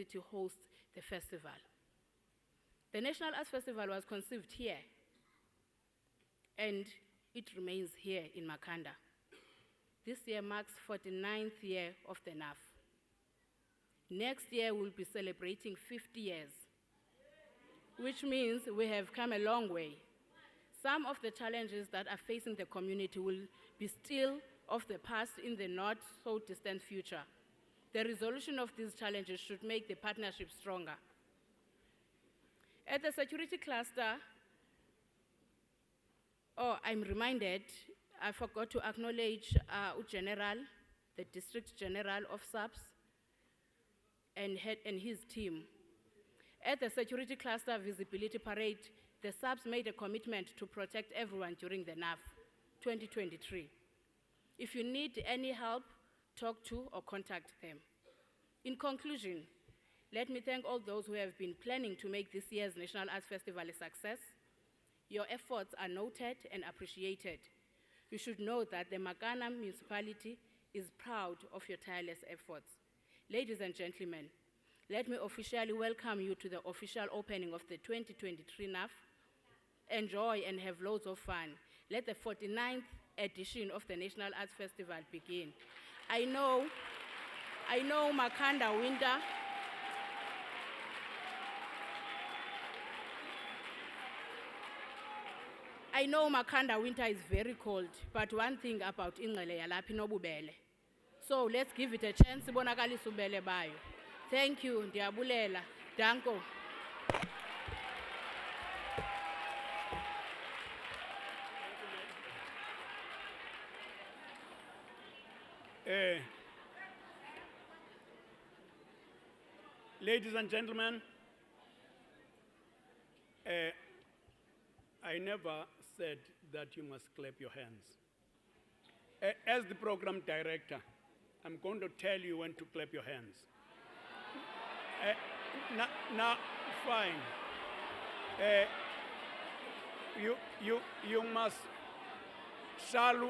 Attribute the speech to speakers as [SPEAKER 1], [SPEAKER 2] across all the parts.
[SPEAKER 1] to host the festival. The National Arts Festival was conceived here, and it remains here in Makhanda. This year marks 49th year of the NAF. Next year we'll be celebrating 50 years, which means we have come a long way. Some of the challenges that are facing the community will be still of the past in the not so distant future. The resolution of these challenges should make the partnership stronger. At the security cluster, I'm reminded, I forgot to acknowledge General, the District General of SAPS, and his team. At the security cluster visibility parade, the SAPS made a commitment to protect everyone during the NAF 2023. If you need any help, talk to or contact them. In conclusion, let me thank all those who have been planning to make this year's National Arts Festival a success. Your efforts are noted and appreciated. You should know that the Makhanda municipality is proud of your tireless efforts. Ladies and gentlemen, let me officially welcome you to the official opening of the 2023 NAF. Enjoy and have loads of fun. Let the 49th edition of the National Arts Festival begin. I know Makhanda winter is very cold, but one thing about Ingele yalapha inobubele. So let's give it a chance. Ibonakalisa ubele bayo. Thank you, ndiyabulela. Danko.
[SPEAKER 2] Ladies and gentlemen, I never said that you must clap your hands. As the program director, I'm going to tell you when to clap your hands. Now, fine. You must. Shall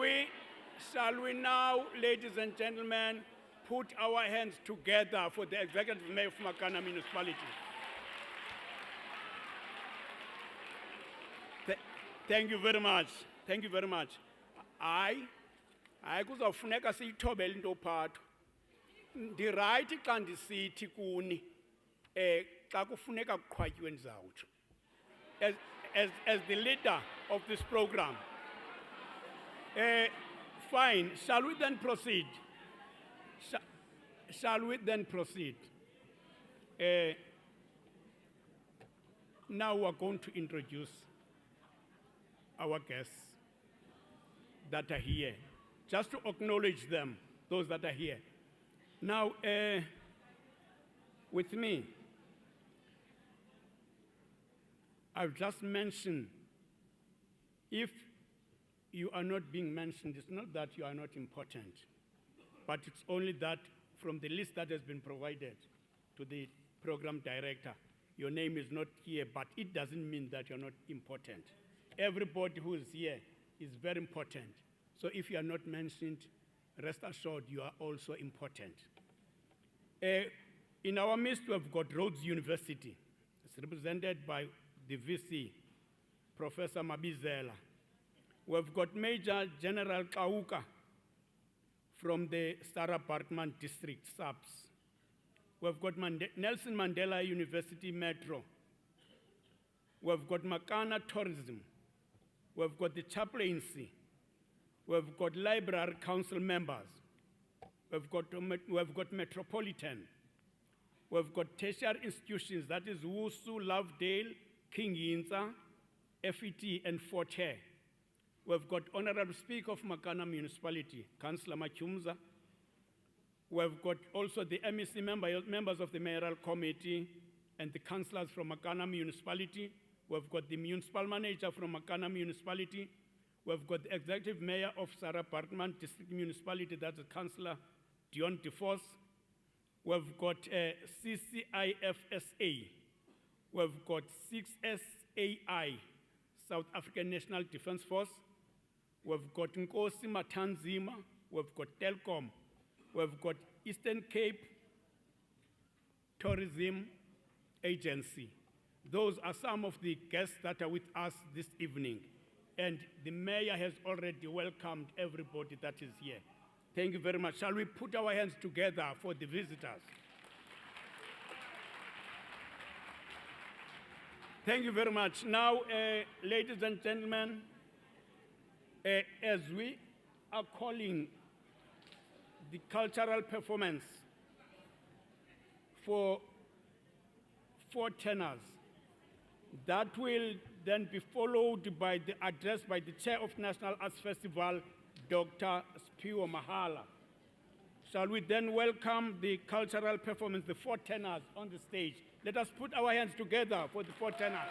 [SPEAKER 2] we now, ladies and gentlemen, put our hands together for the Executive Mayor of Makhanda Municipality? Thank you very much. Thank you very much. I kuzawufuneka siyithobele into phatho. Ndirayithi xa ndisithi kuni xa kufuneka kuqhwatywe ndizawutsho. As the leader of this program. Fine. Shall we then proceed? Shall we then proceed? Now we're going to introduce our guests that are here, just to acknowledge them, those that are here. Now, with me, I've just mentioned, if you are not being mentioned, it's not that you are not important, but it's only that from the list that has been provided to the program director, your name is not here, but it doesn't mean that you're not important. Everybody who is here is very important. So if you are not mentioned, rest assured you are also important. In our midst, we have got Rhodes University. It's represented by the VC, Professor Mabizela. We've got Major General Kauka from the Sarah Bartman District, SAPS. We've got Nelson Mandela University Metro. We've got Makhanda Tourism. We've got the chaplaincy. We've got library council members. We've got Metropolitan. We've got tertiary institutions, that is Wusu, Lovedale, King Yinza, FET, and Fort Hare. We've got Honorable Speaker of Makhanda Municipality, Councillor Machumza. We've got also the MEC members of the Mayoral Committee and the councillors from Makhanda Municipality. We've got the municipal manager from Makhanda Municipality. We've got the executive mayor of Sarah Bartman District Municipality, that's Councillor Dion DeFos. We've got CCIFSA. We've got 6SAI, South African National Defence Force. We've got Nkosi Matanzima. We've got Telkom. We've got Eastern Cape Tourism Agency. Those are some of the guests that are with us this evening. And the mayor has already welcomed everybody that is here. Thank you very much. Shall we put our hands together for the visitors? Thank you very much. Now, ladies and gentlemen, as we are calling the cultural performance for 4 tenors, that will then be followed by the address by the Chair of National Arts Festival, Dr. Spiro Mahala. Shall we then welcome the cultural performance, the 4 tenors on the stage? Let us put our hands together for the 4 tenors.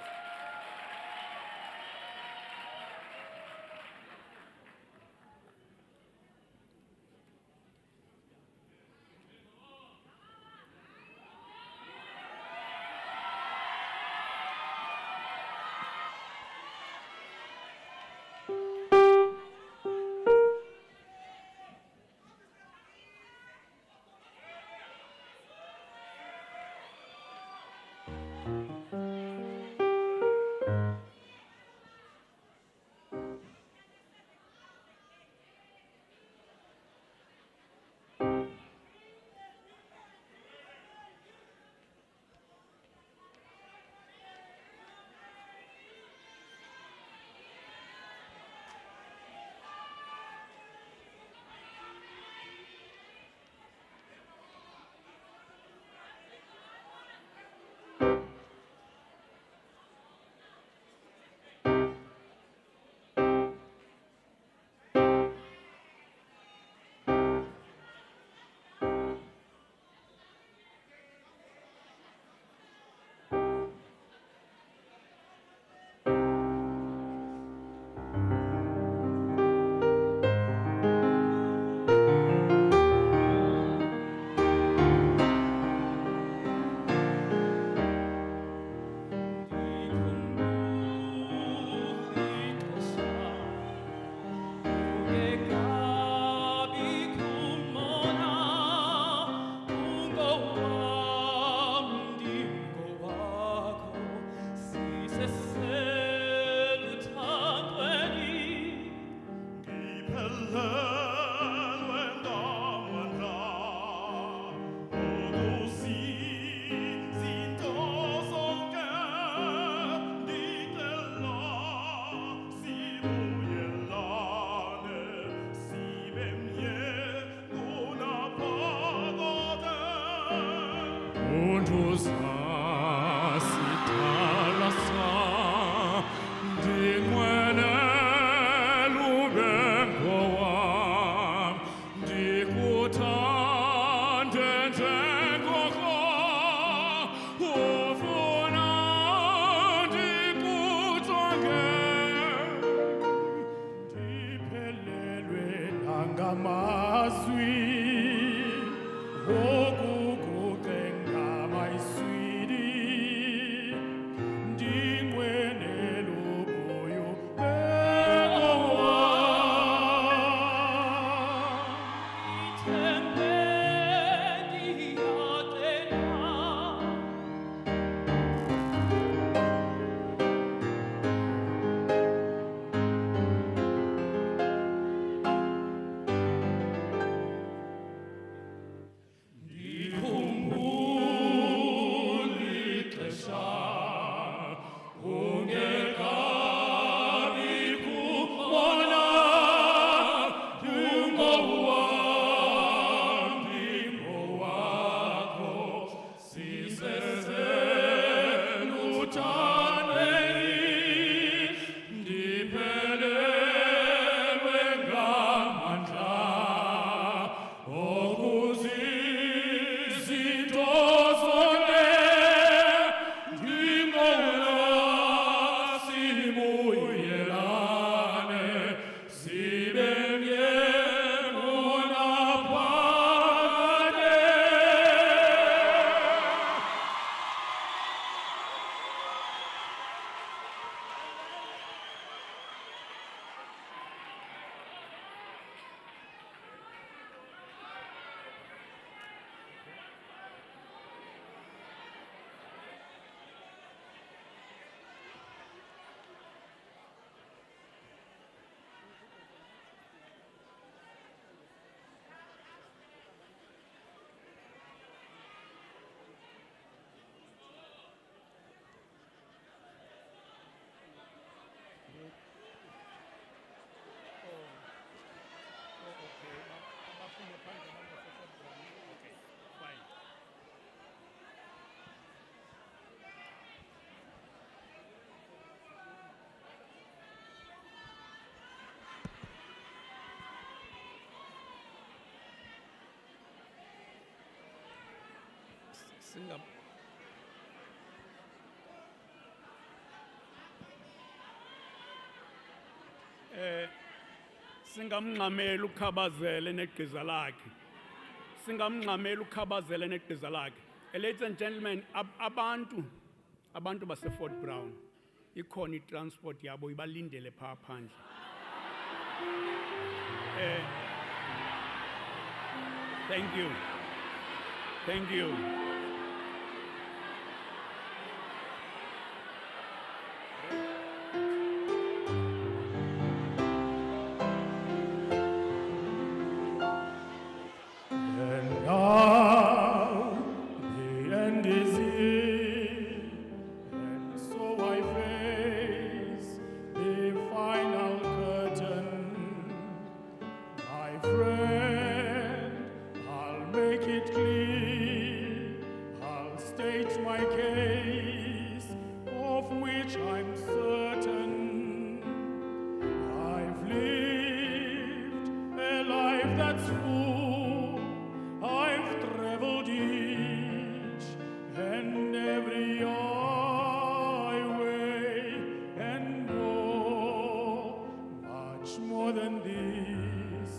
[SPEAKER 3] Ngamazwi, wokukutenga maiswi.
[SPEAKER 2] Singam- singamncameli ukhabazele negqiza lakhe singamncameli ukhabazele negqiza lakhe. Ladies and gentlemen, abantu base-Fort Brown ikhona i-transport yabo ibalindele phaa phandle. Thank you.
[SPEAKER 3] And now the end is here, and so I face the final curtain. My friend, I'll make it clear, I'll state my case, of which I'm certain. I've lived a life that's full, I've traveled each and every highway and more, much more than this.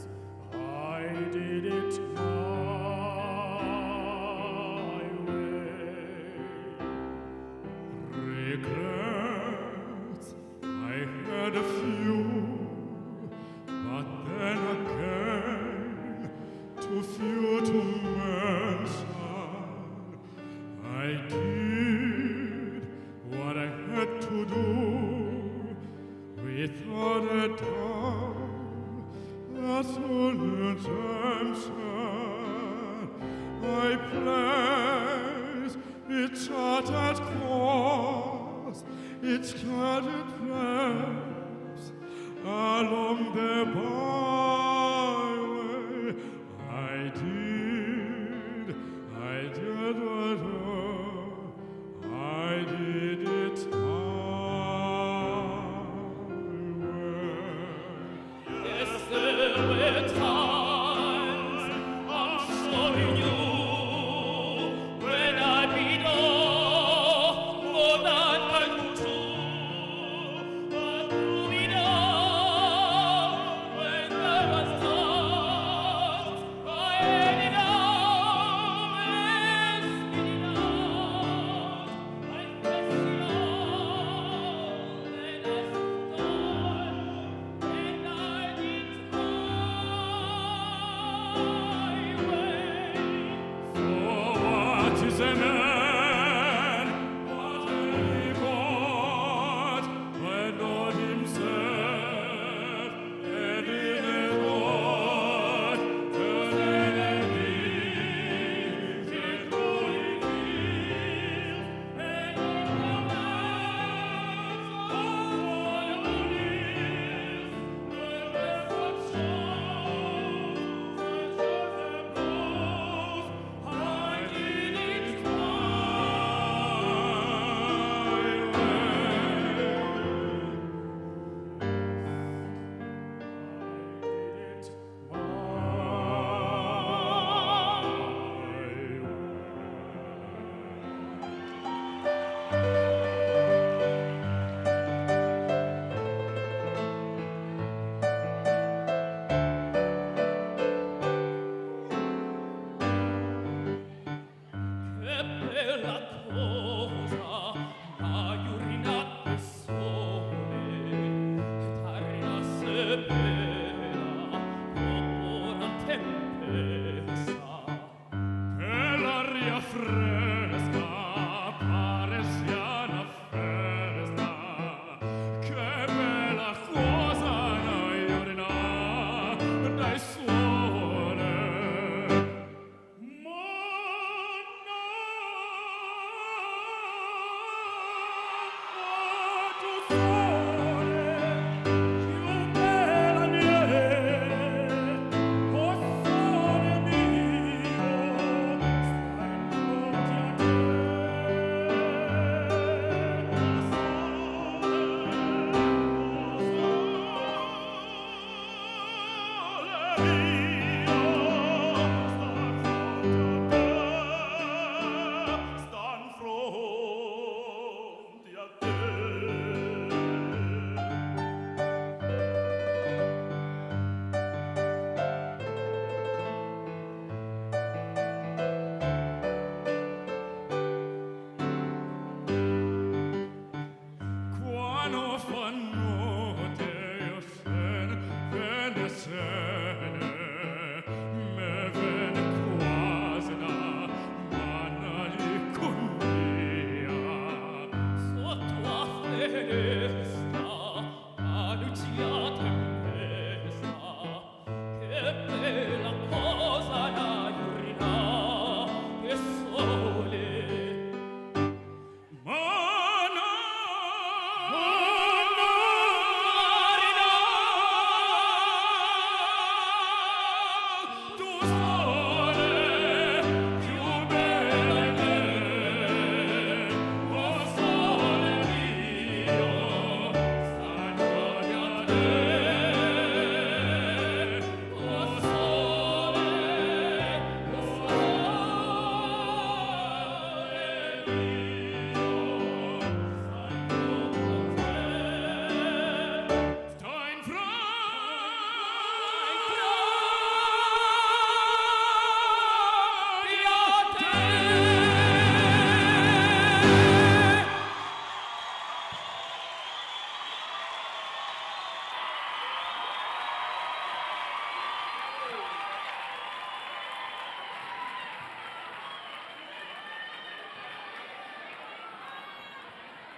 [SPEAKER 3] I did it my way. Regrets, I had a few, but then again, too few to mention. I did what I had to do, without a doubt, that's all attention. I placed its charted course, its charted plans along the byway. I did what I did it my way.
[SPEAKER 4] Yes, there were times, I'm sure you knew, when I beat off more than I could chew. But through it all, when there was celesta, a lucia tempesta, che bella cosa la iurina, che sole.
[SPEAKER 3] Mana,
[SPEAKER 4] Tu sole, più bella di me, o sole mio, stagionia te, o sole mio,
[SPEAKER 3] sta in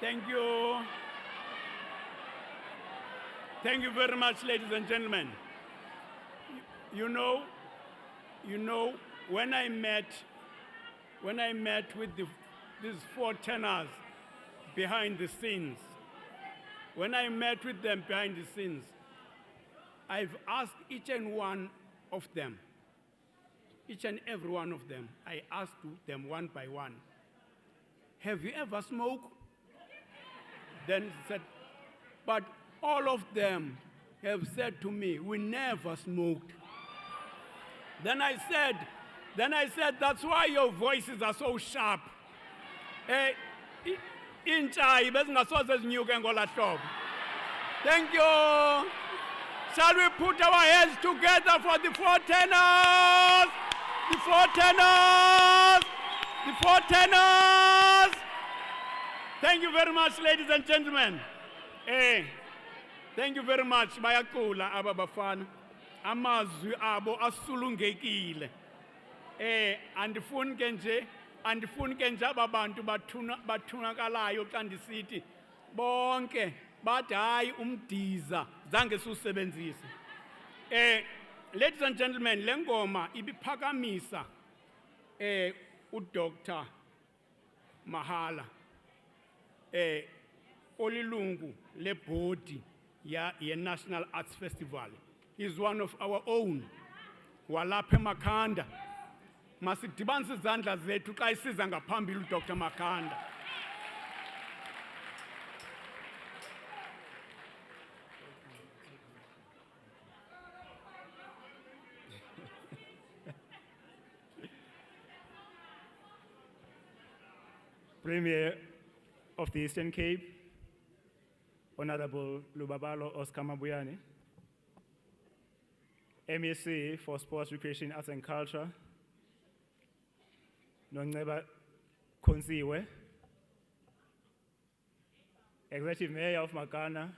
[SPEAKER 2] Thank you. Thank you very much, ladies and gentlemen. You know, when I met with these four tenors behind the scenes, when I met with them behind the scenes, I've asked each and one of them, each and every one of them, I asked them one by one, have you ever smoked? Then he said, but all of them have said to me, we never smoked. Then I said, that's why your voices are so sharp. Intsha bezingasoze zinyuke ngola hlobo. Thank you. Shall we put our hands together for the four tenors? The four tenors! The four tenors! Thank you very much, ladies and gentlemen. Thank you very much. Bayacula aba bafana. Amazwi abo asulungekile. Andifuni ke nje ababantu bathunakalayo xa ndisithi bonke bathi hayi umdiza zange siwusebenzise. Ladies and gentlemen, le ngoma ibiphakamisa uDr. Mahala olilungu lebhodi ye-National Arts Festival. He's one of our own walapha eMakhanda. Masidibanise izandla zethu xa isiza ngaphambili uDr. Makhanda.
[SPEAKER 5] Premier of the Eastern Cape, Honorable Lubabalo Oscar Mabuyane, MEC for Sports, Recreation, Arts and Culture, Nongceba Konsiwe, Executive Mayor of Makhanda,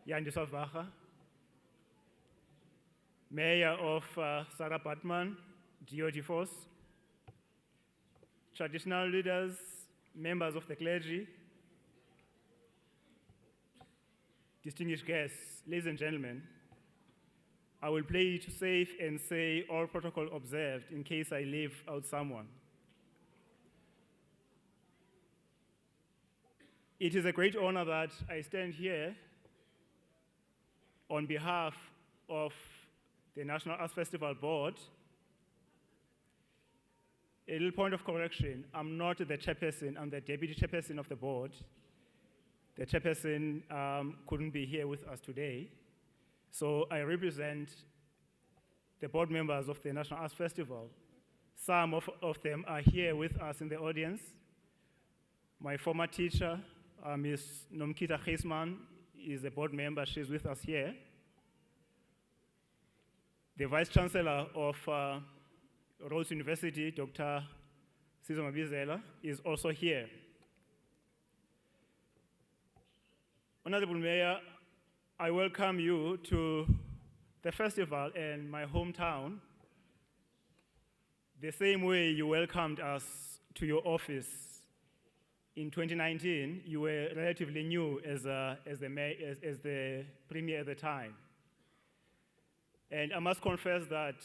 [SPEAKER 5] Yandiswa Vacha, Mayor of Sarah Batman, Georgie Force, traditional leaders, members of the clergy, distinguished guests, ladies and gentlemen, I will play it safe and say all protocol observed in case I leave out someone. It is a great honor that I stand here on behalf of the National Arts Festival Board. A little point of correction, I'm not the chairperson, I'm the deputy chairperson of the board. The chairperson couldn't be here with us today. So I represent the board members of the National Arts Festival. Some of them are here with us in the audience. My former teacher, Ms. Nomkita Geisman, is a board member, she's with us here. The Vice Chancellor of Rhodes University, Dr. Sizo Mabizela, is also here. Honorable Mayor, I welcome you to the festival in my hometown, the same way you welcomed us to your office in 2019, you were relatively new as the premier at the time. And I must confess that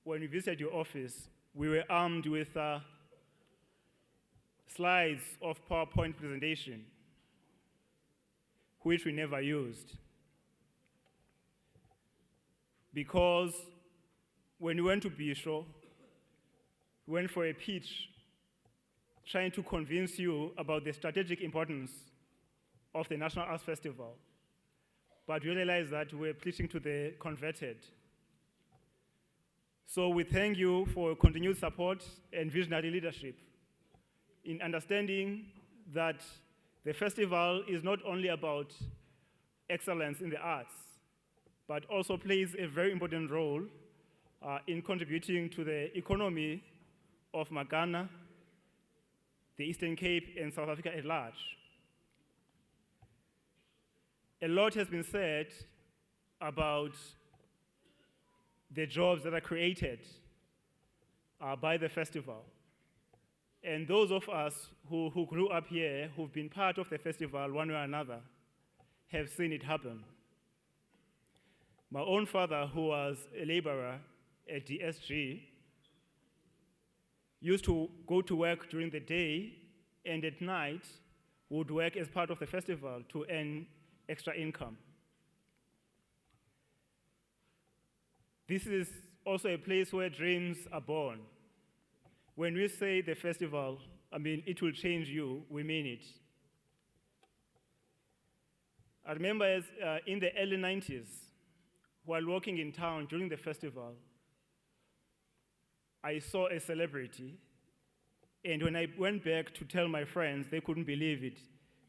[SPEAKER 5] when we visited your office, we were armed with slides of PowerPoint presentation, which we never used. Because when we went to Bisho, we went for a pitch trying to convince you about the strategic importance of the National Arts Festival. But we realized that we were preaching to the converted. So we thank you for continued support and visionary leadership in understanding that the festival is not only about excellence in the arts, but also plays a very important role in contributing to the economy of Makhanda, the Eastern Cape, and South Africa at large. A lot has been said about the jobs that are created by the festival. And those of us who grew up here, who've been part of the festival one way or another, have seen it happen. My own father, who was a laborer at DSG, used to go to work during the day and at night would work as part of the festival to earn extra income. This is also a place where dreams are born. When we say the festival, I mean, it will change you, we mean it. I remember in the early 90s, while walking in town during the festival, I saw a celebrity, and when I went back to tell my friends, they couldn't believe it,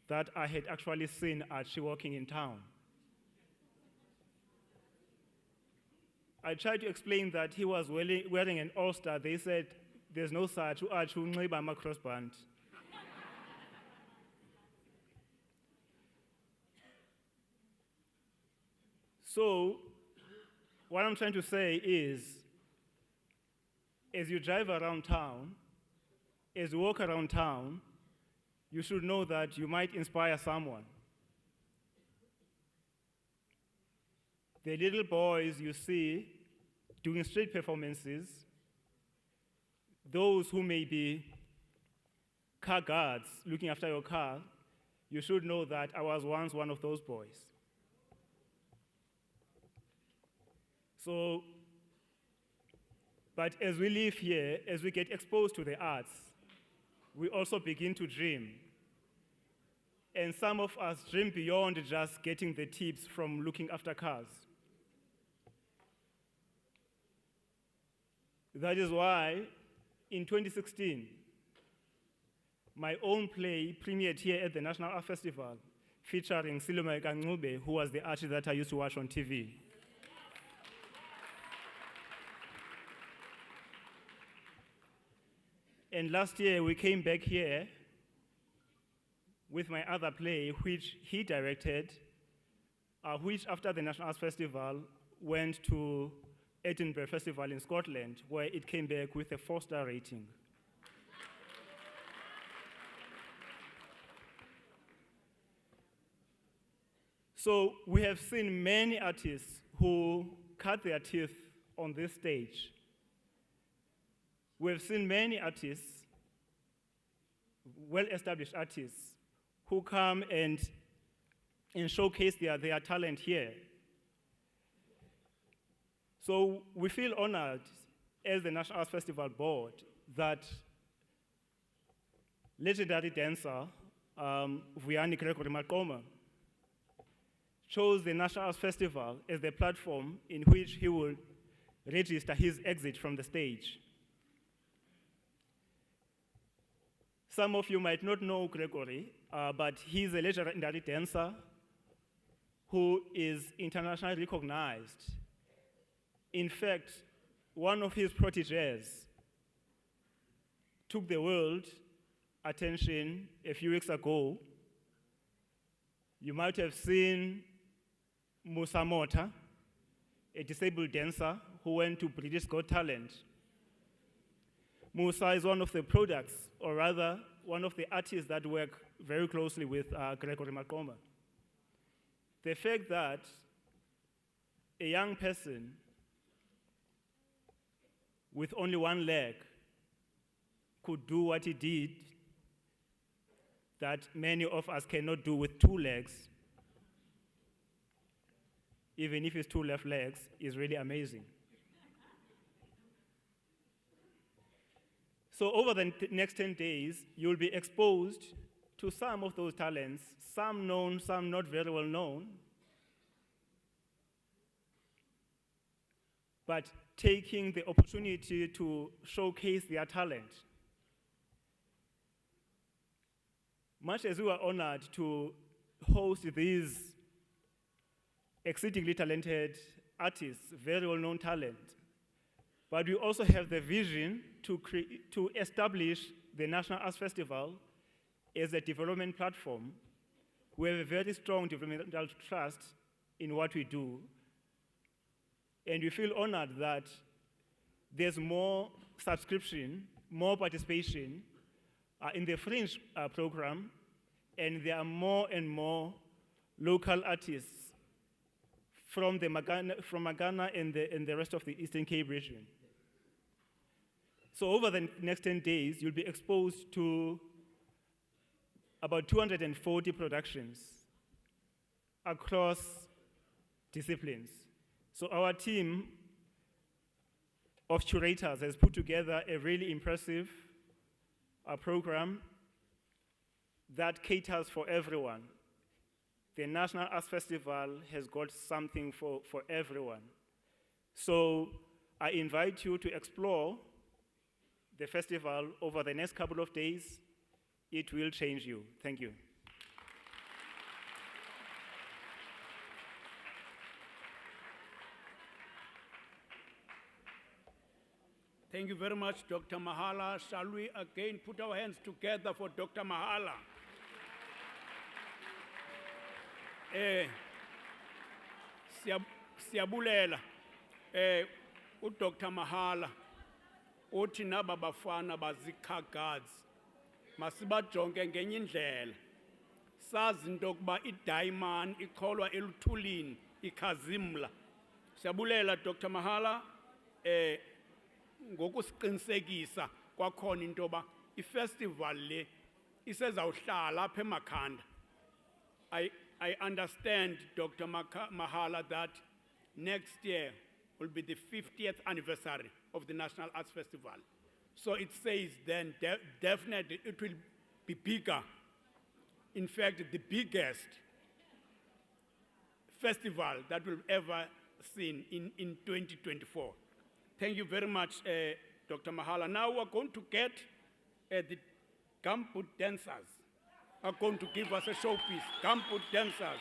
[SPEAKER 5] that I had actually seen Archie walking in town. I tried to explain that he was wearing an all-star. They said, there's no such, Archie unxiba ama-crossband. So, what I'm trying to say is, as you drive around town, as you walk around town, you should know that you might inspire someone. The little boys you see doing street performances, those who may be car guards looking after your car, you should know that I was once one of those boys. So, but as we live here, as we get exposed to the arts, we also begin to dream. And some of us dream beyond just getting the tips from looking after cars. That is why, in 2016, my own play premiered here at the National Art Festival, featuring Siloma Kancube, who was the artist that I used to watch on TV. And last year, we came back here with my other play, which he directed, which after the National Arts Festival went to Edinburgh Festival in Scotland, where it came back with a 4-star rating. So we have seen many artists who cut their teeth on this stage. We have seen many artists, well-established artists, who come and showcase their talent here. So we feel honored as the National Arts Festival Board that legendary dancer Vuyani Gregory Maqoma chose the National Arts Festival as the platform in which he will register his exit from the stage. Some of you might not know Gregory, but he's a legendary dancer who is internationally recognized. In fact, one of his proteges took the world attention a few weeks ago. You might have seen Musa Mota, a disabled dancer who went to British Got Talent. Musa is one of the products, or rather, one of the artists that work very closely with Gregory Maqoma. The fact that a young person with only one leg could do what he did that many of us cannot do with 2 legs, even if it's 2 left legs, is really amazing. So over the next 10 days, you'll be exposed to some of those talents, some known, some not very well known, but taking the opportunity to showcase their talent. Much as we are honored to host these exceedingly talented artists, very well-known talent, but we also have the vision to establish the National Arts Festival as a development platform. We have a very strong developmental trust in what we do, and we feel honored that there's more subscription, more participation in the Fringe program, and there are more and more local artists from Makhanda and the rest of the Eastern Cape region. So over the next 10 days, you'll be exposed to about 240 productions across disciplines. So our team of curators has put together a really impressive program that caters for everyone. The National Arts Festival has got something for everyone. So I invite you to explore the festival over the next couple of days. It will change you. Thank you.
[SPEAKER 2] Thank you very much, Dr. Mahala. Shall we again put our hands together for Dr. Mahala? Siyabulela. Dr. Mahala. Uthi naba bafana bazikhagazi masibajonge ngenye indlela sazi into yokuba idayimani ikholwa eluthulini ikhazimla. Siyabulela Dr. Mahala ngokusiqinisekisa kwakhona into yoba ifestival le isezawuhlala apha eMakhanda. I understand, Dr. Mahala, that next year will be the 50th anniversary of the National Arts Festival. So it says then definitely it will be bigger. In fact, the biggest festival that we've ever seen in 2024. Thank you very much, Dr. Mahala. Now we're going to get the gumboot dancers are going to give us a showpiece. Gumboot dancers.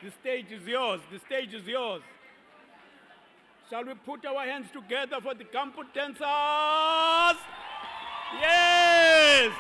[SPEAKER 2] The stage is yours. The stage is yours. Shall we put our hands together for the gumboot dancers? Yes!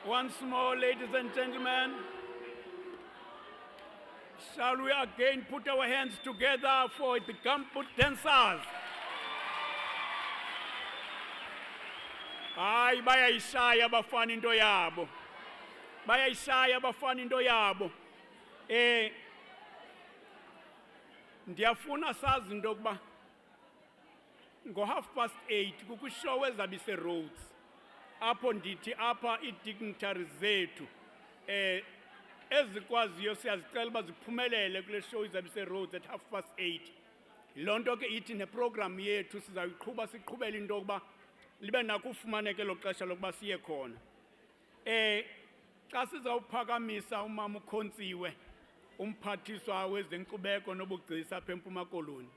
[SPEAKER 2] Once more, ladies and gentlemen, shall we again put our hands together for the gumboot dancers? Hayi bayayishaya abafana into yabo. Bayayishaya abafana into yabo. Ndiyafuna sazi into yokuba ngo8:30 kukushow ezabise roads. Apho ndithi apha idignitaries zethu ezikwaziyo siyazicela uba ziphumelele kule show izabise roads at 8:30. Lonto ke ithi neprogram yethu sizayiqhuba siqhubele into yokuba libe nako ufumaneke lo xesha lokuba siye khona. Xa sizawuphakamisa umama uKhontsiwe umphathiswa wezenkcubeko nobugcisa apha eMpuma Koloni.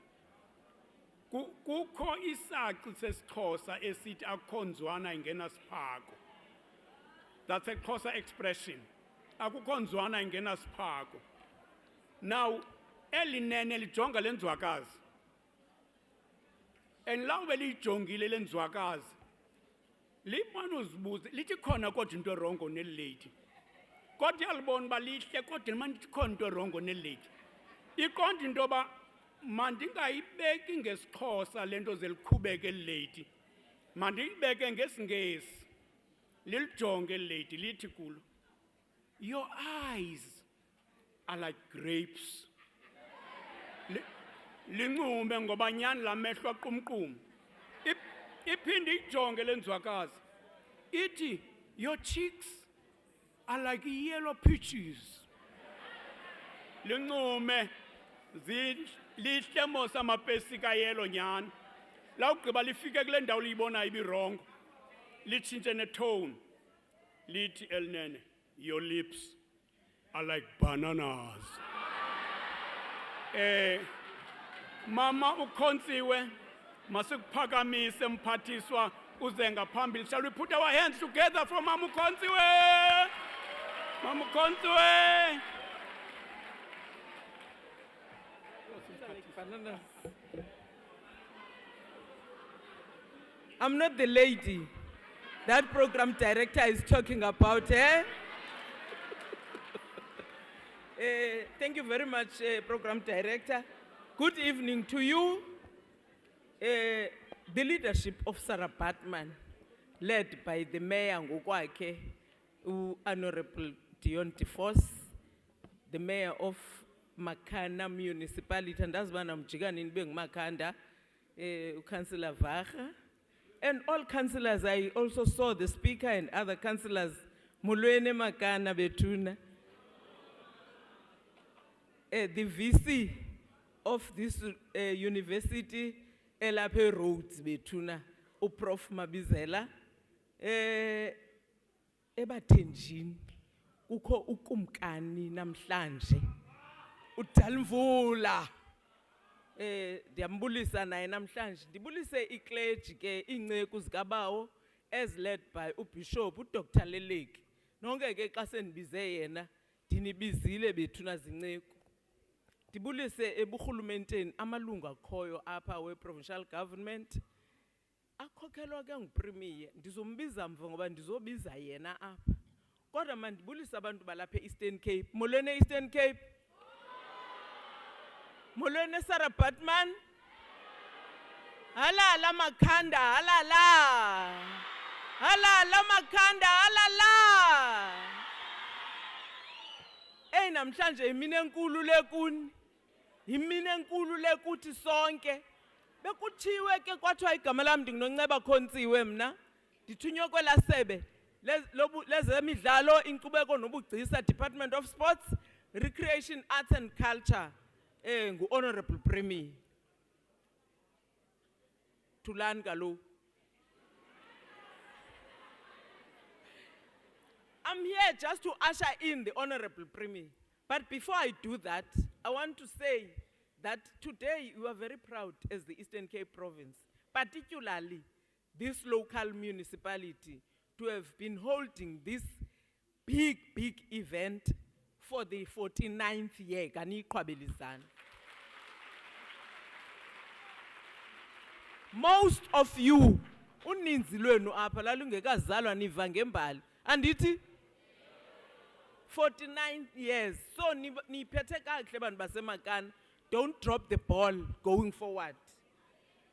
[SPEAKER 2] Kukho isaci sesiXhosa esithi akukhonzwana ingena siphako. That's a Xhosa expression. Akukhonzwana ingena siphako. Now, elinene lijonga lenzwakazi. And lawo belijongile lenzwakazi. Limane uzibuze lithi khona kodwa into erongo nelilady. Kodwa yalibona ba lihle kodwa manje khona into erongo nelilady. Iqonda into yoba mandingayibeki ngesiXhosa lento zeliqhubeke lady. Mandiyibeke ngesingesi. Lilijonge lady lithi kulo. Your eyes are like grapes. Lincume ngoba nyani lamehlo aqumquma. Iphinde ijonge lenzwakazi. Ithi your cheeks are like yellow peaches. Lincume lihle mosa amapesika yellow nyani. La ugqiba lifike kule ndawo liyibonayo ibirongo. Litshintshe netone. Lithi elinene, your lips are like bananas. Mama uKhontsiwe masikuphakamise mphathiswa uze ngaphambili. Shall we put our hands together for Mama uKhontsiwe? Mama uKhontsiwe.
[SPEAKER 6] I'm not the lady that program director is talking about, eh? Thank you very much, program director. Good evening to you, the leadership of Sarah Batman, led by the mayor ngokwakhe, Honorable Dion DeFos, the mayor of Makhanda municipality, and that's when I'm jiganin being Makhanda, Councillor Vacha. And all councillors, I also saw the speaker and other councillors, Mulwene Makana Betuna, the VC of this university, Elape Roads Betuna, Prof Mabizela, Ebatenjin, Uko Ukumkani Namhlanje, Utalmvula. Ndiyambulisa naye namhlanje ndibulise iclergy ke inceku zikabawo as led by uBishop uDr Leleki nonke ke xa sendibize yena ndinibizile bethuna zinceku ndibulise eburhulumenteni amalungu akhoyo apha we-provincial government akhokhelwa ke ngupremier ndizombiza mva ngoba ndizobiza yena apha kodwa mandibulise abantu balapha eEastern Cape molweni eEastern Cape Molweni Sarah Batman. Halala Makhanda, halala. Halala Makhanda, halala. Namhlanje imine enkulu lekuni. Imine enkulu lekuthi sonke. Bekuthiwe ke kwathiwa igama lami ndinonceba Khontsiwe mna. Dithunywe kwelasebe. Lezemidlalo inkcubeko nobugcisa Department of Sports, Recreation, Arts and Culture. Honorable Premier. Tulan Galo. I'm here just to usher in the Honorable Premier. But before I do that, I want to say that today we are very proud as the Eastern Cape Province, particularly this local municipality, to have been holding this big event for the 49th year. Most of you, uninzi lwenu apha lalungekazalwa niva ngembali. Andithi 49 years. So niphethe kakuhle bantu baseMakhanda. Don't drop the ball going forward.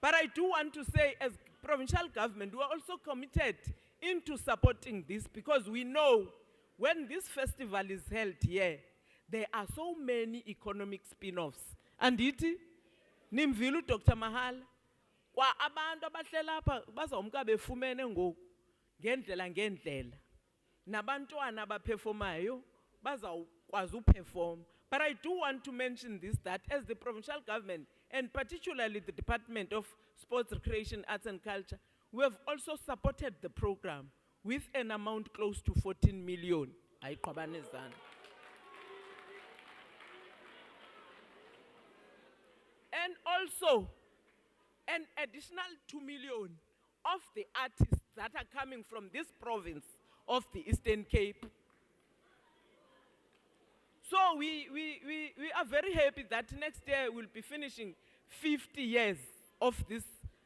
[SPEAKER 6] But I do want to say, as provincial government, we are also committed into supporting this because we know when this festival is held here, there are so many economic spin-offs. Andithi nimvilu Dr. Mahala. Kwa abantu abahlela apha bazawumka befumene ngoku ngendlela nabantwana abaperformayo bazawukwazi uperform. But I do want to mention this, that as the provincial government and particularly the Department of Sports, Recreation, Arts and Culture, we have also supported the program with an amount close to 14 million. And also an additional 2 million of the artists that are coming from this province of the Eastern Cape. So we are very happy that next year we'll be finishing 50 years of this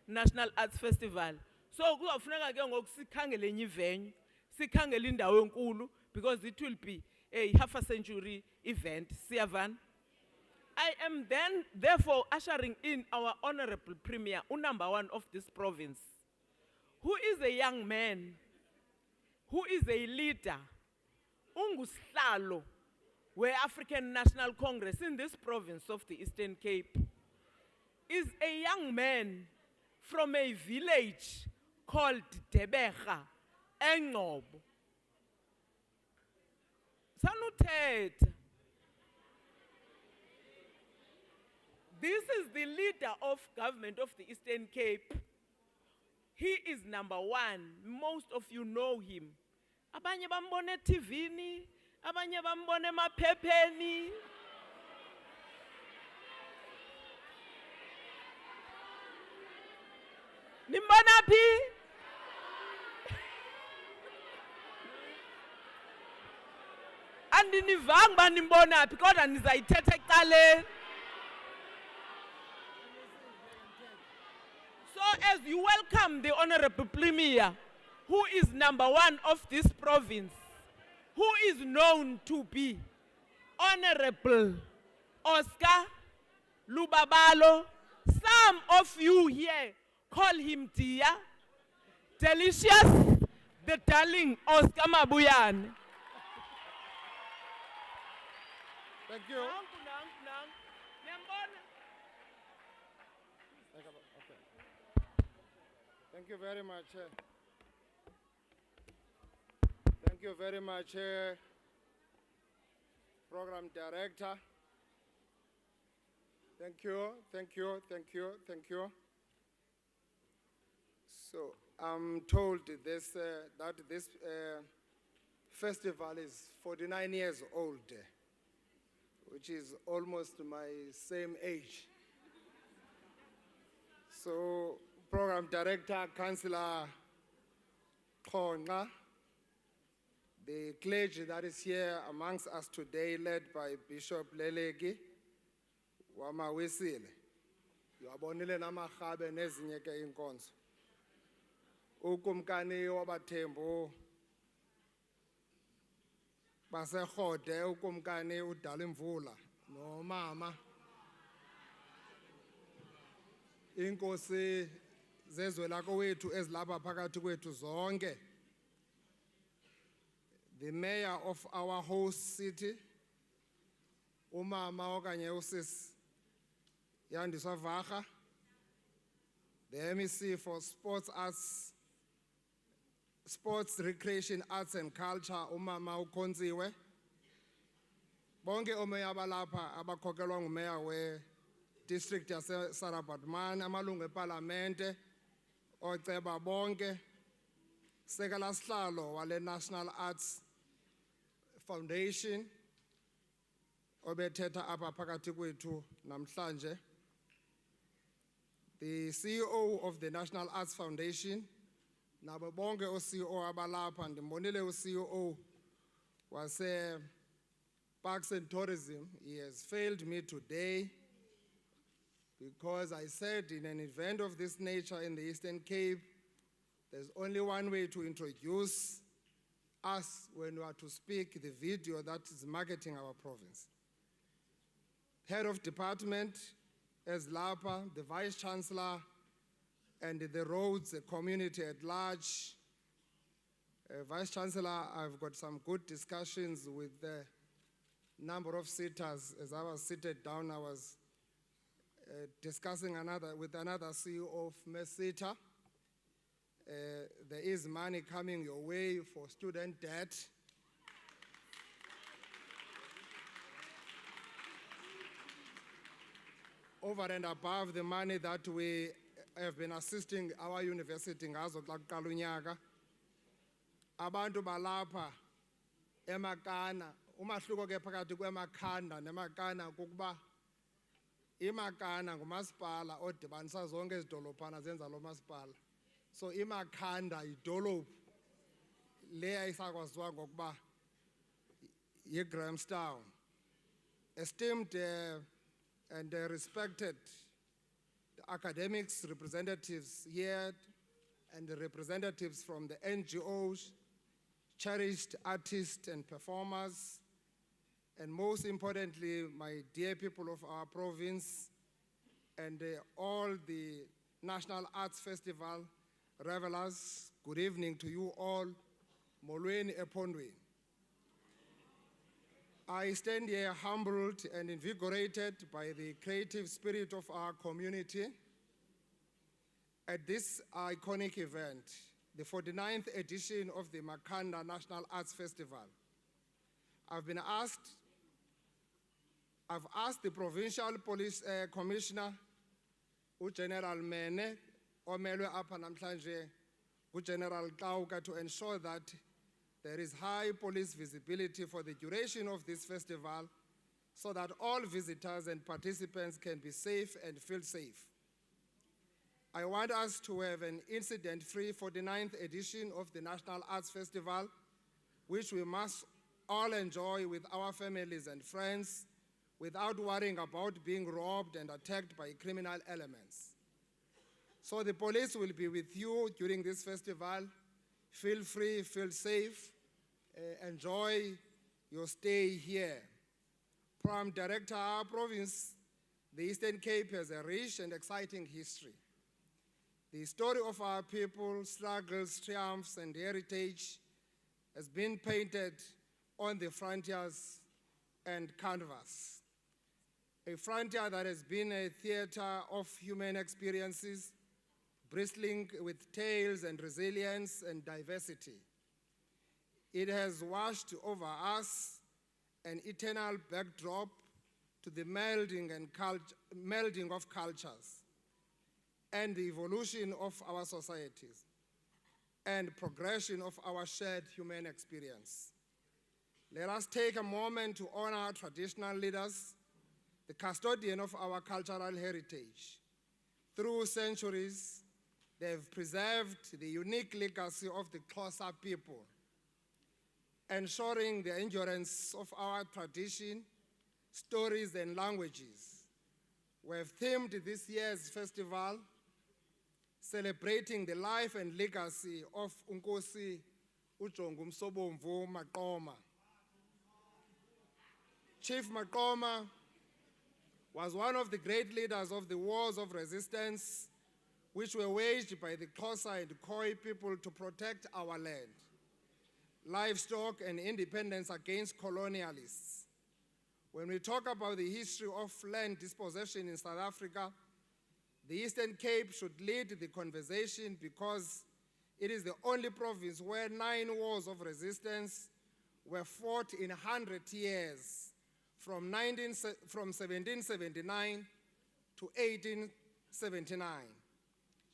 [SPEAKER 6] National Arts Festival. So kuzofuneka ke ngoku sikhangele enye ivenue, sikhangele indawo enkulu because it will be a half a century event. Siyavana? I am then, therefore, ushering in our Honorable Premier, number one of this province, who is a young man, who is a leader, ungusihlalo, where African National Congress in this province of the Eastern Cape, is a young man from a village called Debecha, Engcobo. Sanuthetha. This is the leader of government of the Eastern Cape. He is number one. Most of you know him. Abanye bambone TVini, abanye bambone maphepheni. Nimbona phi? Andinivanga ba nimbona phi kodwa nizayithetha ekuqaleni. So as you welcome the Honorable Premier, who is number one of this province, who is known to be Honorable Oscar Lubabalo, some of you here call him Dia. Delicious, the darling Oscar Mabuyane.
[SPEAKER 7] Thank you.
[SPEAKER 6] Nangu, nangu, nangu. Niyambona?
[SPEAKER 7] Okay. Thank you very much. Thank you very much, Program Director. Thank you, thank you, thank you, thank you. So I'm told this, that this festival is 49 years old, which is almost my same age. So, Program Director, Councillor Khonqa, the clergy that is here amongst us today, led by Bishop Leleki, Wamawisile, Yabonile Namakhabe nezinye ke inkonzo. Ukumkani wabathembu baseRhode, ukumkani uDalimvula nomama inkosi zezwe lakowethu ezilapha phakathi kwethu zonke, the mayor of our host city, umama okanye usisi Yandiswa Vaga, the MEC for Sports, Recreation, Arts and Culture, umama uKhontsiwe, bonke omeya balapha abakhokelwa ngumeya we-district yase-Sarabhatman, amalungu epalamente, oceba bonke, sekela sihlalo wale National Arts Foundation, obethetha apha phakathi kwethu namhlanje, the CEO of the National Arts Foundation, nabo bonke o-CEO abalapha, ndimbonile o-CEO wase Parks and Tourism. He has failed me today because I said in an event of this nature in the Eastern Cape, there's only one way to introduce us when we are to speak, the video that is marketing our province. Head of department, Lapa, the Vice Chancellor, and the roads, the community at large. Vice Chancellor, I've got some good discussions with the number of sitters. As I was seated down, I was discussing with another CEO of Mesita. There is money coming your way for student debt. Over and above the money that we have been assisting our university ngazo xa kuqala unyaka, abantu balapha eMakhanda, umahluko ke phakathi kweMakhanda neMakhanda kukuba iMakhanda ngumasipala odibanisa zonke izidolophana zenza lo masipala. So iMakhanda idolophu le ayisakwaziwa ngokuba yiGrahamstown. Esteemed and respected academics, representatives here, and the representatives from the NGOs, cherished artists and performers, and most importantly, my dear people of our province, and all the National Arts Festival revelers, good evening to you all. Molweni epondweni. I stand here humbled and invigorated by the creative spirit of our community at this iconic event, the 49th edition of the Makhanda National Arts Festival. I've asked the Provincial Police Commissioner, General Mene, omelwe apha namhlanje, General Kauka, to ensure that there is high police visibility for the duration of this festival so that all visitors and participants can be safe and feel safe. I want us to have an incident-free 49th edition of the National Arts Festival, which we must all enjoy with our families and friends without worrying about being robbed and attacked by criminal elements. So the police will be with you during this festival. Feel free, feel safe, enjoy your stay here. Program Director, our province, the Eastern Cape has a rich and exciting history. The story of our people, struggles, triumphs, and heritage has been painted on the frontiers and canvas. A frontier that has been a theater of human experiences, bristling with tales and resilience and diversity. It has washed over us an eternal backdrop to the melding of cultures and the evolution of our societies and progression of our shared human experience. Let us take a moment to honor our traditional leaders, the custodian of our cultural heritage. Through centuries, they have preserved the unique legacy of the Xhosa people, ensuring the endurance of our tradition, stories, and languages. We have themed this year's festival celebrating the life and legacy of Unkosi uJongu Msobomvu Maqoma. Chief Maqoma was one of the great leaders of the wars of resistance which were waged by the Xhosa and Khoi people to protect our land, livestock, and independence against colonialists. When we talk about the history of land dispossession in South Africa, the Eastern Cape should lead the conversation because it is the only province where 9 wars of resistance were fought in 100 years, from 1779 to 1879.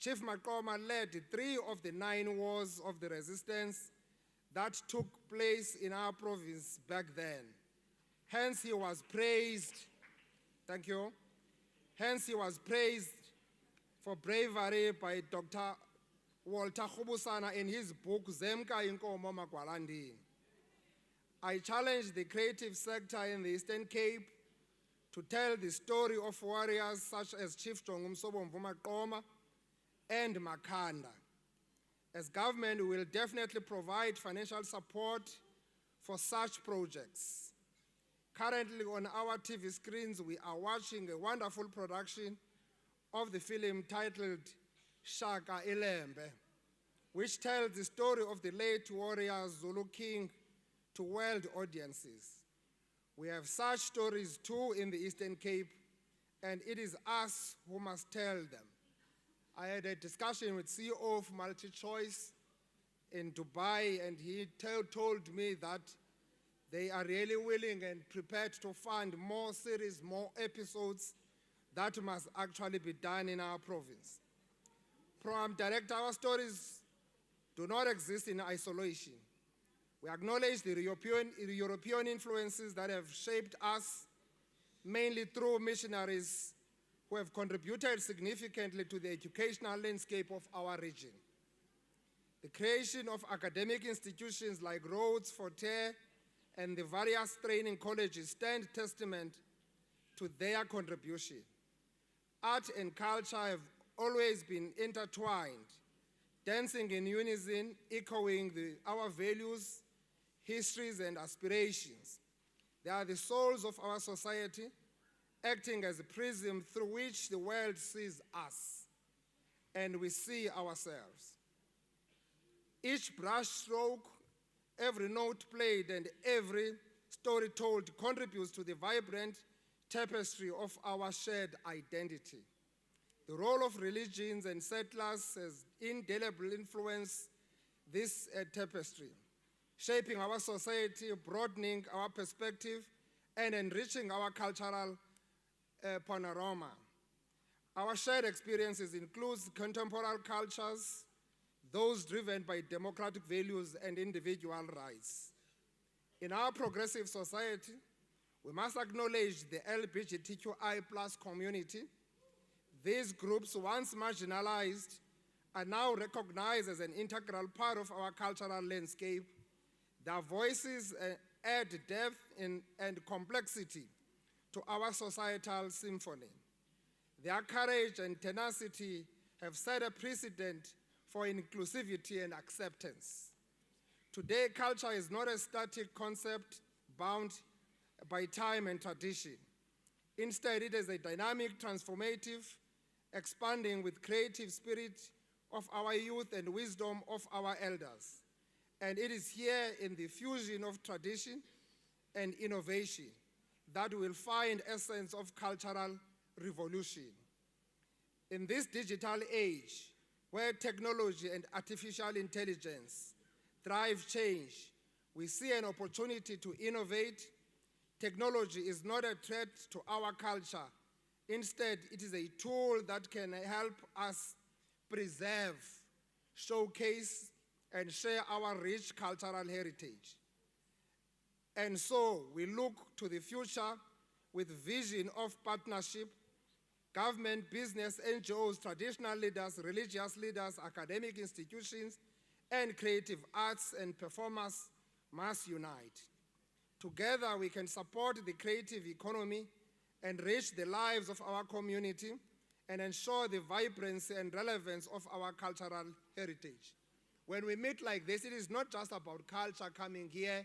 [SPEAKER 7] Chief Maqoma led 3 of the 9 wars of the resistance that took place in our province back then. Hence he was praised, thank you. Hence he was praised for bravery by Dr. Walter Khubusana in his book, Zemka Inkomo Magwalandini. I challenge the creative sector in the Eastern Cape to tell the story of warriors such as Chief Jongu Msobomvu Maqoma and Makhanda. As government, we will definitely provide financial support for such projects. Currently on our TV screens, we are watching a wonderful production of the film titled Shaka Ilembe, which tells the story of the late warrior Zulu king to world audiences. We have such stories too in the Eastern Cape, and it is us who must tell them. I had a discussion with CEO of MultiChoice in Dubai, and he told me that they are really willing and prepared to fund more series, more episodes that must actually be done in our province. Program Director, our stories do not exist in isolation. We acknowledge the European influences that have shaped us, mainly through missionaries who have contributed significantly to the educational landscape of our region. The creation of academic institutions like Rhodes, Forte, and the various training colleges stand testament to their contribution. Art and culture have always been intertwined, dancing in unison, echoing our values, histories, and aspirations. They are the souls of our society, acting as a prism through which the world sees us and we see ourselves. Each brush stroke, every note played, and every story told contributes to the vibrant tapestry of our shared identity. The role of religions and settlers has indelibly influenced this tapestry, shaping our society, broadening our perspective, and enriching our cultural panorama. Our shared experiences include contemporary cultures, those driven by democratic values and individual rights. In our progressive society, we must acknowledge the LGBTQI+ community. These groups, once marginalized, are now recognized as an integral part of our cultural landscape. Their voices add depth and complexity to our societal symphony. Their courage and tenacity have set a precedent for inclusivity and acceptance. Today, culture is not a static concept bound by time and tradition. Instead, it is a dynamic, transformative, expanding with creative spirit, of our youth and wisdom of our elders. And it is here in the fusion of tradition and innovation that we'll find essence of cultural revolution. In this digital age, where technology and artificial intelligence drive change, we see an opportunity to innovate. Technology is not a threat to our culture. Instead, it is a tool that can help us preserve, showcase, and share our rich cultural heritage. And so we look to the future with vision of partnership. Government, business, NGOs, traditional leaders, religious leaders, academic institutions, and creative arts and performers must unite. Together, we can support the creative economy, enrich the lives of our community, and ensure the vibrancy and relevance of our cultural heritage. When we meet like this, it is not just about culture coming here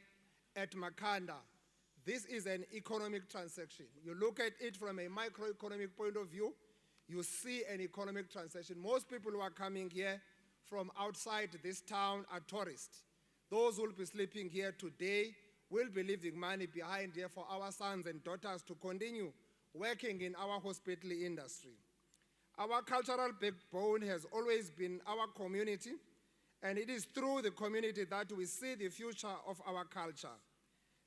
[SPEAKER 7] at Makhanda. This is an economic transaction. You look at it from a microeconomic point of view, you see an economic transaction. Most people who are coming here from outside this town are tourists. Those who will be sleeping here today will be leaving money behind here for our sons and daughters to continue working in our hospitality industry. Our cultural backbone has always been our community, and it is through the community that we see the future of our culture.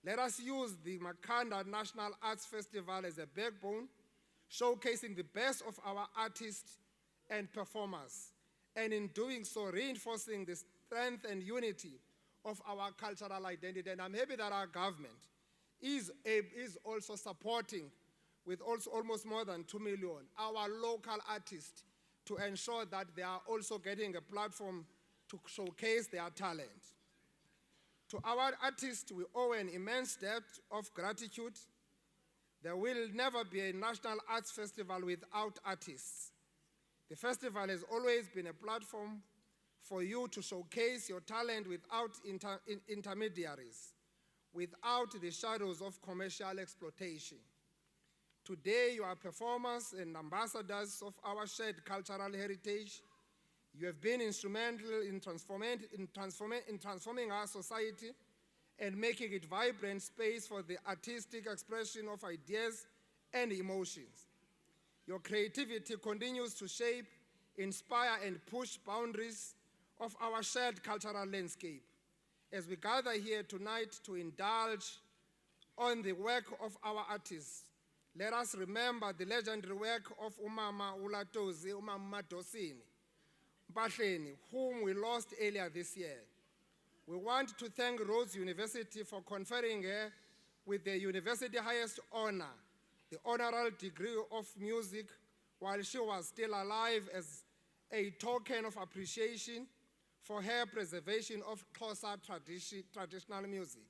[SPEAKER 7] Let us use the Makhanda National Arts Festival as a backbone, showcasing the best of our artists and performers, and in doing so, reinforcing the strength and unity of our cultural identity. And I'm happy that our government is also supporting, with also almost more than 2 million, our local artists to ensure that they are also getting a platform to showcase their talent. To our artists, we owe an immense debt of gratitude. There will never be a national arts festival without artists. The festival has always been a platform for you to showcase your talent without intermediaries, without the shadows of commercial exploitation. Today, you are performers and ambassadors of our shared cultural heritage. You have been instrumental in transforming our society and making it vibrant space for the artistic expression of ideas and emotions. Your creativity continues to shape, inspire, and push boundaries of our shared cultural landscape. As we gather here tonight to indulge on the work of our artists, let us remember the legendary work of Umama Ulatozi, Umama Madosini, Mpahleni, whom we lost earlier this year. We want to thank Rhodes University for conferring her with the university highest honor, the honorary degree of music, while she was still alive, as a token of appreciation for her preservation of Xhosa traditional music.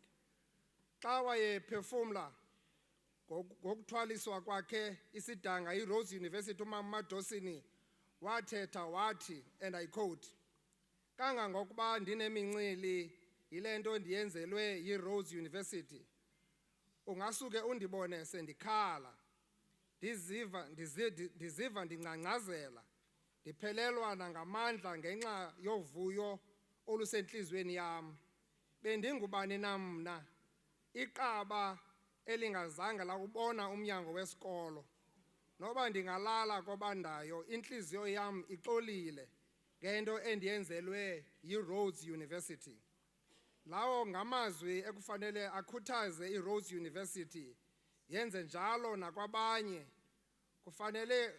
[SPEAKER 7] Xa wayephefumla ngokuthwaliswa kwakhe isidanga iRhodes University uMama Madosini wathetha wathi, and I quote, "Kangangokuba ndinemincili yile nto ndiyenzelwe yiRhodes University, ungasuke undibone sendikhala, ndiziva ndingcangcazela, ndiphelelwa nangamandla ngenxa yovuyo olusentliziyweni yam. Bendingubani na mna, iqaba elingazange lakubona umnyango wesikolo. Noba ndingalala kobandayo, intliziyo yam ixolile ngento endiyenzelwe yiRhodes University." Lawo ngamazwi ekufanele akhuthaze iRhodes University yenze njalo nakwabanye. Kufanele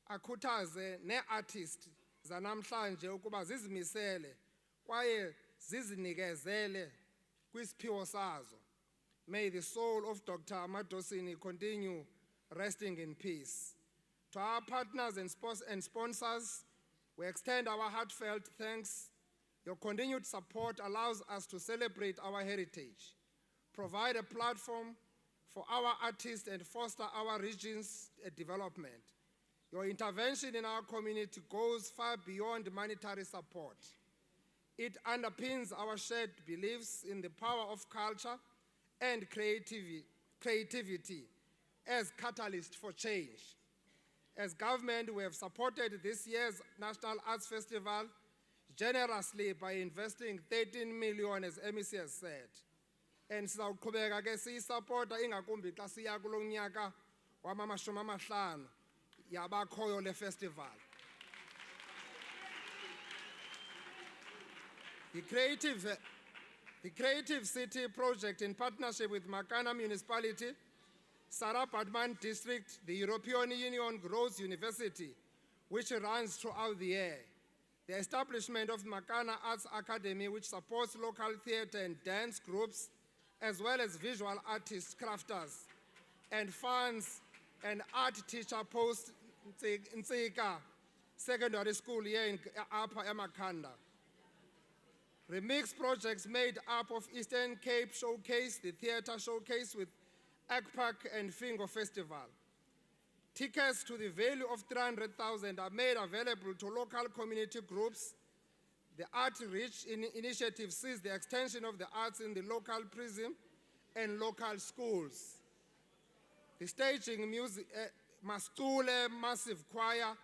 [SPEAKER 7] akhuthaze nee-artist zanamhlanje ukuba zizimisele kwaye zizinikezele kwisiphiwo sazo. May the soul of Dr. Madosini continue resting in peace. To our partners and sponsors, we extend our heartfelt thanks. Your continued support allows us to celebrate our heritage, provide a platform for our artists, and foster our region's development. Your intervention in our community goes far beyond monetary support. It underpins our shared beliefs in the power of culture and creativity as catalyst for change. As government, we have supported this year's National Arts Festival generously by investing 13 million, as MEC has said. And sizawuqhubeka ke siyisupporta ingakumbi xa siya kulo nyaka wamamashumi amahlanu yabakhoyo le festival. The Creative City project, in partnership with Makhanda Municipality, Sarah Badman District, the European Union Rhodes University, which runs throughout the year. The establishment of Makhanda Arts Academy, which supports local theater and dance groups, as well as visual artists, crafters, and funds an art teacher post in Ntsika Secondary School here in Upper Makhanda. Remix projects made up of Eastern Cape Showcase, the theater showcase with ACPAC and Fingo Festival. Tickets to the value of 300,000 are made available to local community groups. The Art Reach initiative sees the extension of the arts in the local prism and local schools. The staging Mastule Massive Choir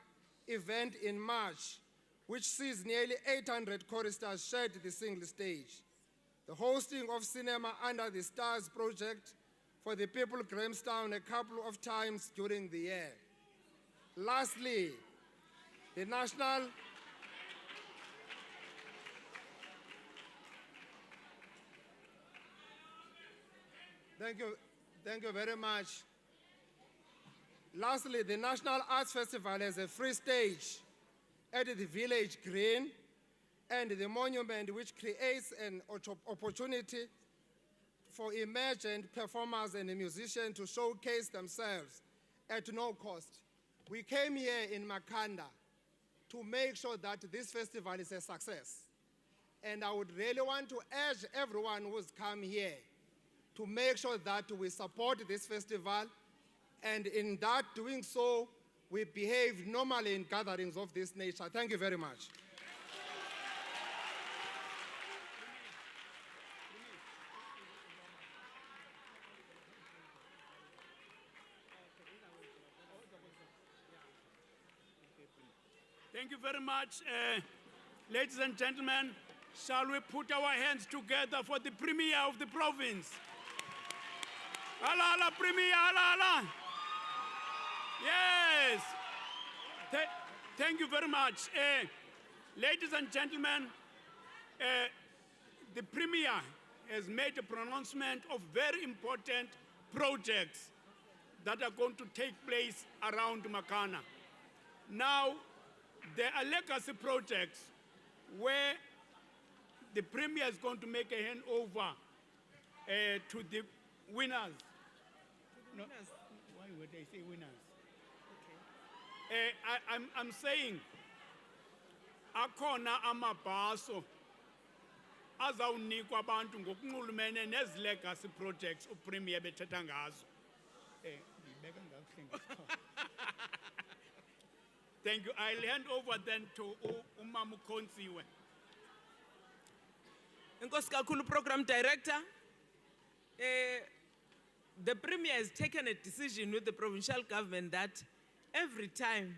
[SPEAKER 7] event in March, which sees nearly 800 choristers shared the single stage. The hosting of cinema under the Stars project for the people of Grahamstown a couple of times during the year. Lastly, the national Thank you very much. Lastly, the National Arts Festival has a free stage at the Village Green and the monument, which creates an opportunity for emergent performers and musicians to showcase themselves at no cost. We came here in Makhanda to make sure that this festival is a success. And I would really want to urge everyone who's come here to make sure that we support this festival, and in that doing so, we behave normally in gatherings of this nature. Thank you very much.
[SPEAKER 2] Thank you very much. Ladies and gentlemen, shall we put our hands together for the Premier of the province? Ala, ala, Premier, ala, ala. Yes. Thank you very much. Ladies and gentlemen, the Premier has made a pronouncement of very important projects that are going to take place around Makhanda. Now, there are legacy projects where the Premier is going to make a handover to the winners. No, why would they say winners? Okay. I'm saying, akhona amabhaso azawunikwa abantu ngokunxulumene nezi legacy projects uPremier bethetha ngazo. Ndibeka ngakuhle ngesikhathi. Thank you. I'll hand over then to Umama Khonsiwe.
[SPEAKER 6] Enkosi kakhulu, Program Director. The Premier has taken a decision with the provincial government that every time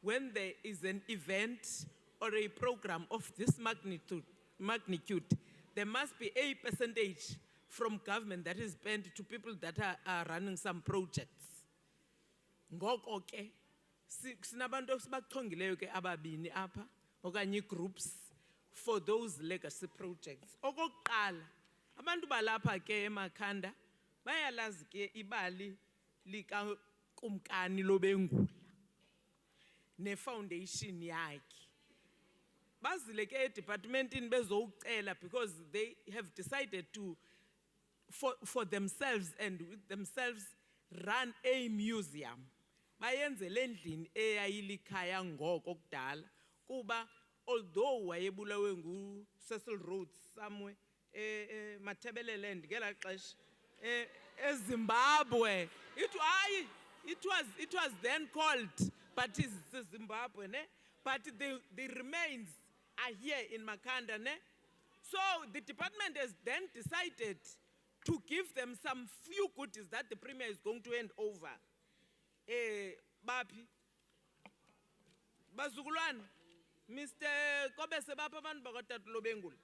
[SPEAKER 6] when there is an event or a program of this magnitude, there must be a percentage from government that is spent to people that are running some projects. Ngoko ke sinabantu esibachongileyo ke ababini apha okanye groups for those legacy projects. Okokuqala, abantu balapha ke eMakhanda bayalazi ke ibali lika Kumkani Lobengula ne foundation yakhe. Bazile ke departmentini bezowucela because they have decided to for themselves and with themselves run a museum. Bayenzele endlini eyayilikhaya ngoko kudala kuba although wayebulawe ngu Cecil Rhodes somewhere Matabeleland ngela xesha eZimbabwe it was then called, but it's Zimbabwe, ne? But the remains are here in Makhanda, ne? So the department has then decided to give them some few goodies that the Premier is going to hand over. Bapi. Bazukulwana, Mr. Kobese bapha abantu bakwaTata Lobengula.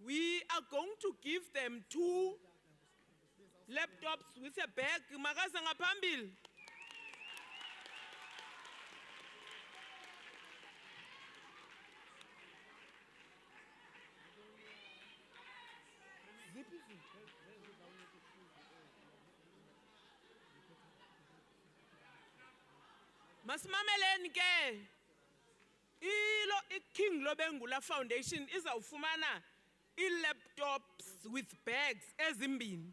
[SPEAKER 6] We are going to give them 2 laptops with a bag. Magaza ngaphambili. Masimameleni ke. King Lobengula Foundation izawufumana laptops with bags ezimbini.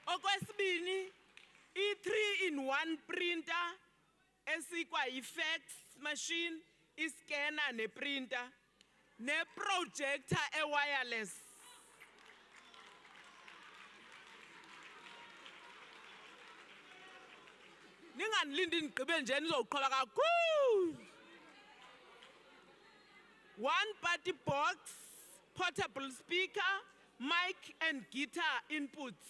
[SPEAKER 6] Okwesibini, 3-in-1 printer esikwa fax machine, scanner ne printer, ne projector wireless. Ninganilindi nigqibe nje nizoqhola kakhulu. 1 party box, portable speaker, mic and guitar inputs.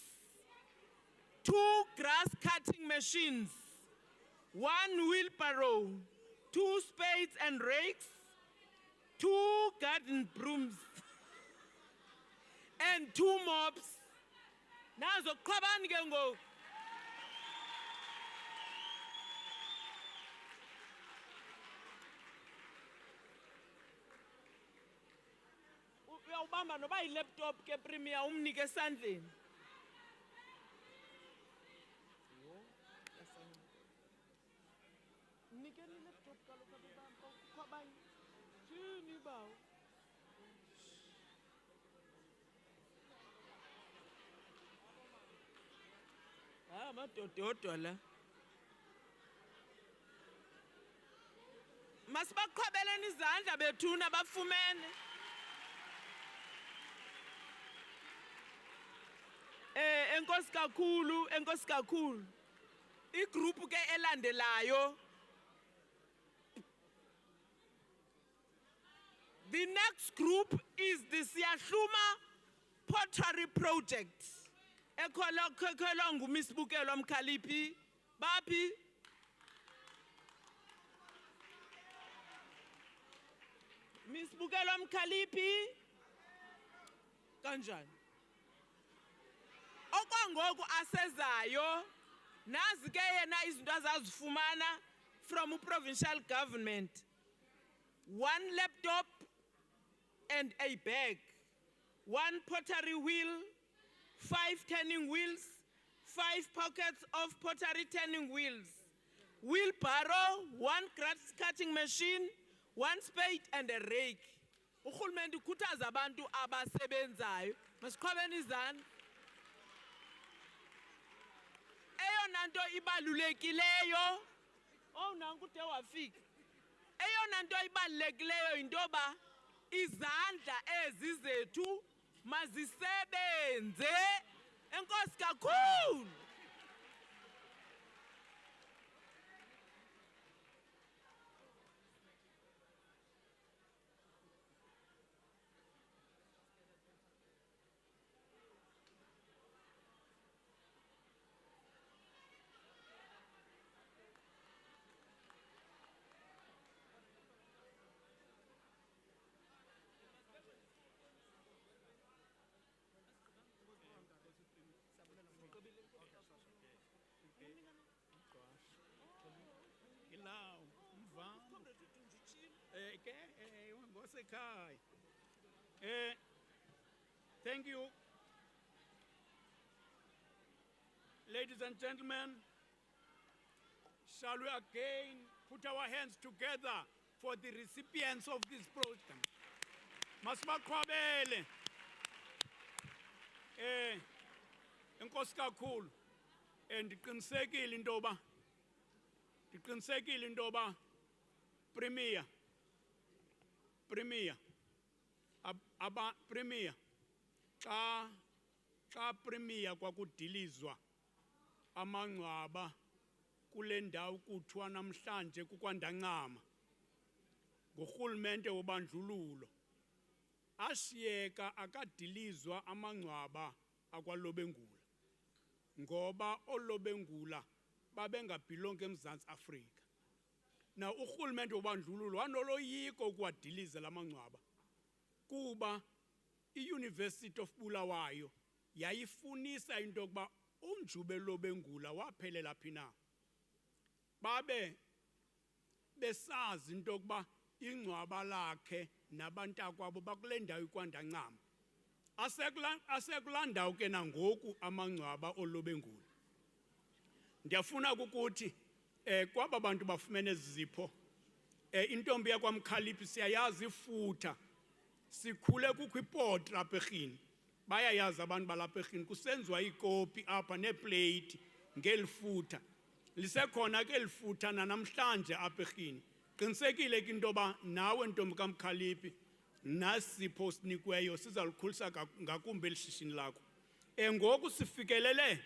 [SPEAKER 6] 2 grass cutting machines, 1 wheelbarrow, 2 spades and rakes, 2 garden brooms, and 2 mops. Nazo qhabani ke ngoku. Uyawubamba noba yi-laptop ke Premier umnike esandleni. Mnikeni i-laptop kaloku abebamba kwabanye. Tyhini bawo. Amadododo la. Masibaqhwabeleni izandla bethuna bafumene. Enkosi kakhulu. Igroup ke elandelayo. The next group is the Siyahluma Pottery Project. Ekhola nguMisibukelo Mkhaliphi. Bapi? Misibukelo Mkhaliphi. Kanjani? Okwangoku asezayo nazi ke yena izinto azazifumana from provincial government. 1 laptop and a bag, 1 pottery wheel, 5 turning wheels, 5 pockets of pottery turning wheels, wheelbarrow, 1 grass cutting machine, 1 spade and a rake. Urhulumente ukhuthaza abantu abasebenzayo. Masiqhwabeni izandla. Eyona nto ibalulekileyo, nanku ude wafika. Eyona nto ibalulekileyo yintoba izandla ezi zethu mazisebenze. Enkosi kakhulu.
[SPEAKER 2] Thank you. Ladies and gentlemen, shall we again put our hands together for the recipients of this program? Masibaqhwabele. Enkosi kakhulu. Ndiqinisekile intoba Premier xa Premier kwakudilizwa amangcwaba kule ndawo kuthiwa namhlanje kukwandancama ngurhulumente wobandlululo ashiyeka akadilizwa amangcwaba akwalobengula. ngoba olobengula babengabhilongi eMzantsi Afrika. Na urhulumente wobandlululo wanoloyiko ukuwadiliza la mangcwaba kuba iUniversity of Bulawayo yayifunisa into yokuba uNjube Lobengula waphelela phi na. Babe besazi into yokuba ingcwaba lakhe nabantakwabo bakule ndawo ikwandancama. Asekulaa ndawo ke nangoku amangcwaba olobengula. Ndiyafuna ukuthi kwaba bantu bafumene ezi zipho intombi yakwaMkhaliphi siyayazi ifutha sikhule kukho ipoto apha erhini bayayazi abantu balapha erhini kusenziwa iikopi apha neeplate ngelifutha lisekhona ke lifutha nanamhlanje apha erhini. Qinisekile ke into yoba nawe ntombi kaMkhaliphi nasipho sinikweyo sizalikhulisa ngakumbi eli shishini lakho. Ngoku sifikelele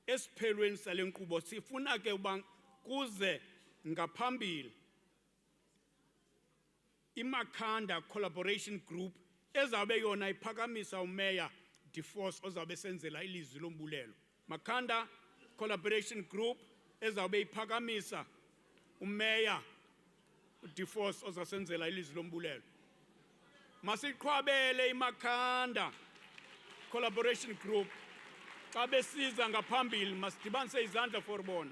[SPEAKER 2] esiphelweni sale nkqubo sifuna ke uba kuze ngaphambili iMakhanda Collaboration Group ezawube yona iphakamisa uMeya DeForce ozawube senzela ilizwi lombulelo. Makhanda Collaboration Group ezawube iphakamisa uMeya DeForce ozasenzela ilizwi lombulelo. Masiqhwabele iMakhanda Collaboration Group. Xa besiza ngaphambili masidibanise izandla for bona.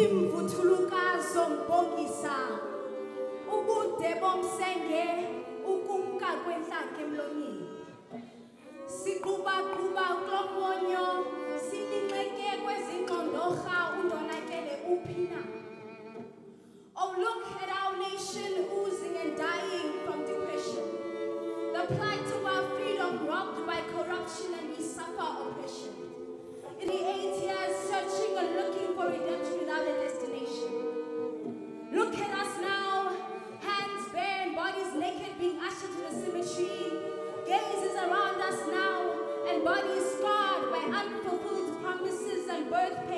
[SPEAKER 8] imvuthulukazo mbongisa ubude bomsenge ukumka kwenhlaka emlonyeni Oh, look at our nation oozing and dying from depression. The plight